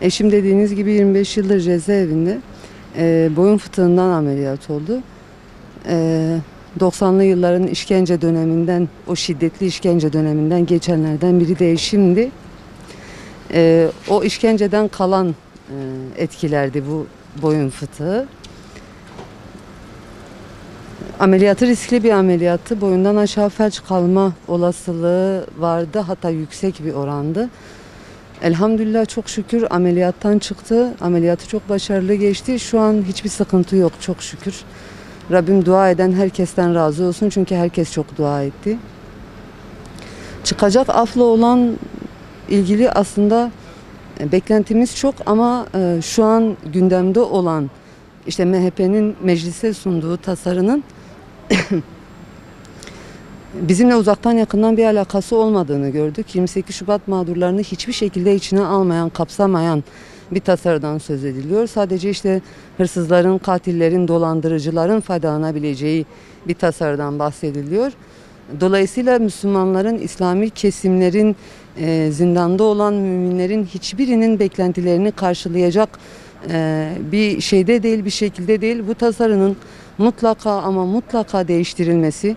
Eşim dediğiniz gibi 25 yıldır cezaevinde. Boyun fıtığından ameliyat oldu. 90'lı yılların işkence döneminden, o şiddetli işkence döneminden geçenlerden biri de eşimdi. O işkenceden kalan etkilerdi bu boyun fıtığı. Ameliyatı riskli bir ameliyattı. Boyundan aşağı felç kalma olasılığı vardı, hatta yüksek bir orandı. Elhamdülillah, çok şükür ameliyattan çıktı. Ameliyatı çok başarılı geçti. Şu an hiçbir sıkıntı yok, çok şükür. Rabbim dua eden herkesten razı olsun, çünkü herkes çok dua etti. Çıkacak afla olan ilgili aslında beklentimiz çok, ama şu an gündemde olan işte MHP'nin meclise sunduğu tasarının bizimle uzaktan yakından bir alakası olmadığını gördük. 28 Şubat mağdurlarını hiçbir şekilde içine almayan, kapsamayan bir tasarıdan söz ediliyor. Sadece işte hırsızların, katillerin, dolandırıcıların faydalanabileceği bir tasarıdan bahsediliyor. Dolayısıyla Müslümanların, İslami kesimlerin, zindanda olan müminlerin hiçbirinin beklentilerini karşılayacak bir şeyde değil, bir şekilde değil. Bu tasarının mutlaka ama mutlaka değiştirilmesi,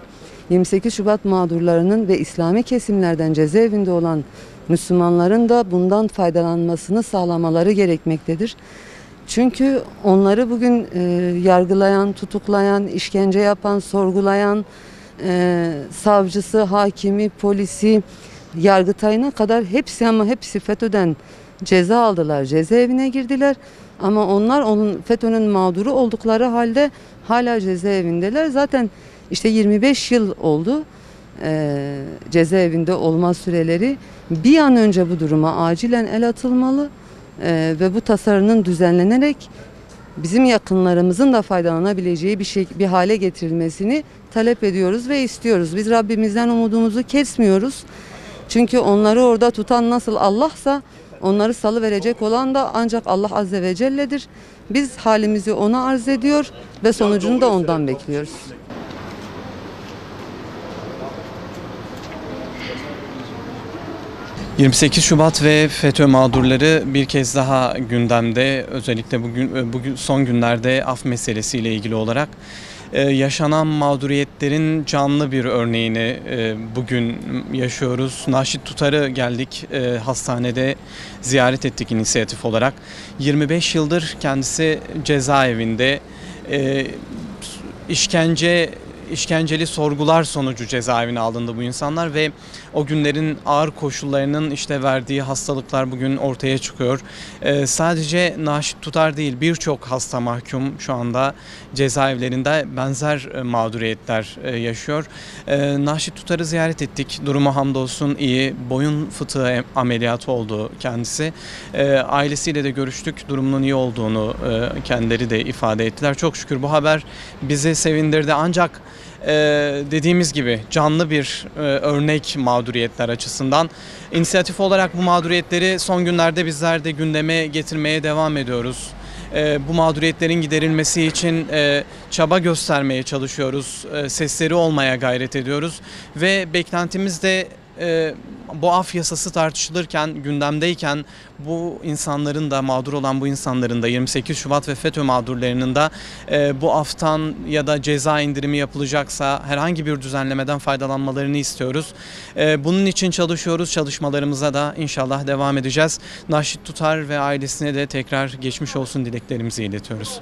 28 Şubat mağdurlarının ve İslami kesimlerden cezaevinde olan Müslümanların da bundan faydalanmasını sağlamaları gerekmektedir. Çünkü onları bugün yargılayan, tutuklayan, işkence yapan, sorgulayan, savcısı, hakimi, polisi, Yargıtay'ına kadar hepsi, ama hepsi FETÖ'den ceza aldılar, cezaevine girdiler. Ama onlar FETÖ'nün mağduru oldukları halde hala cezaevindeler. Zaten işte 25 yıl oldu cezaevinde olma süreleri. Bir an önce bu duruma acilen el atılmalı ve bu tasarının düzenlenerek bizim yakınlarımızın da faydalanabileceği bir hale getirilmesini talep ediyoruz ve istiyoruz. Biz Rabbimizden umudumuzu kesmiyoruz. Çünkü onları orada tutan nasıl Allah'sa, onları salıverecek olan da ancak Allah Azze ve Celle'dir. Biz halimizi ona arz ediyor ve sonucunu da ondan bekliyoruz. ...28 Şubat ve FETÖ mağdurları bir kez daha gündemde. Özellikle bugün son günlerde af meselesiyle ilgili olarak yaşanan mağduriyetlerin canlı bir örneğini bugün yaşıyoruz. Naşit Tutar'ı geldik, hastanede ziyaret ettik inisiyatif olarak. 25 yıldır kendisi cezaevinde, işkenceli sorgular sonucu cezaevine alındı bu insanlar ve o günlerin ağır koşullarının işte verdiği hastalıklar bugün ortaya çıkıyor. Sadece Naşit Tutar değil, birçok hasta mahkum şu anda cezaevlerinde benzer mağduriyetler yaşıyor. Naşit Tutar'ı ziyaret ettik. Durumu hamdolsun iyi. Boyun fıtığı ameliyatı oldu kendisi. Ailesiyle de görüştük. Durumunun iyi olduğunu kendileri de ifade ettiler. Çok şükür bu haber bizi sevindirdi. Ancak dediğimiz gibi canlı bir örnek mağduriyetler açısından. İnisiyatif olarak bu mağduriyetleri son günlerde bizler de gündeme getirmeye devam ediyoruz. Bu mağduriyetlerin giderilmesi için çaba göstermeye çalışıyoruz. Sesleri olmaya gayret ediyoruz ve beklentimiz de bu af yasası tartışılırken, gündemdeyken bu insanların da, mağdur olan bu insanların da, 28 Şubat ve FETÖ mağdurlarının da bu aftan ya da ceza indirimi yapılacaksa herhangi bir düzenlemeden faydalanmalarını istiyoruz. Bunun için çalışıyoruz. Çalışmalarımıza da inşallah devam edeceğiz. Naşit Tutar ve ailesine de tekrar geçmiş olsun dileklerimizi iletiyoruz.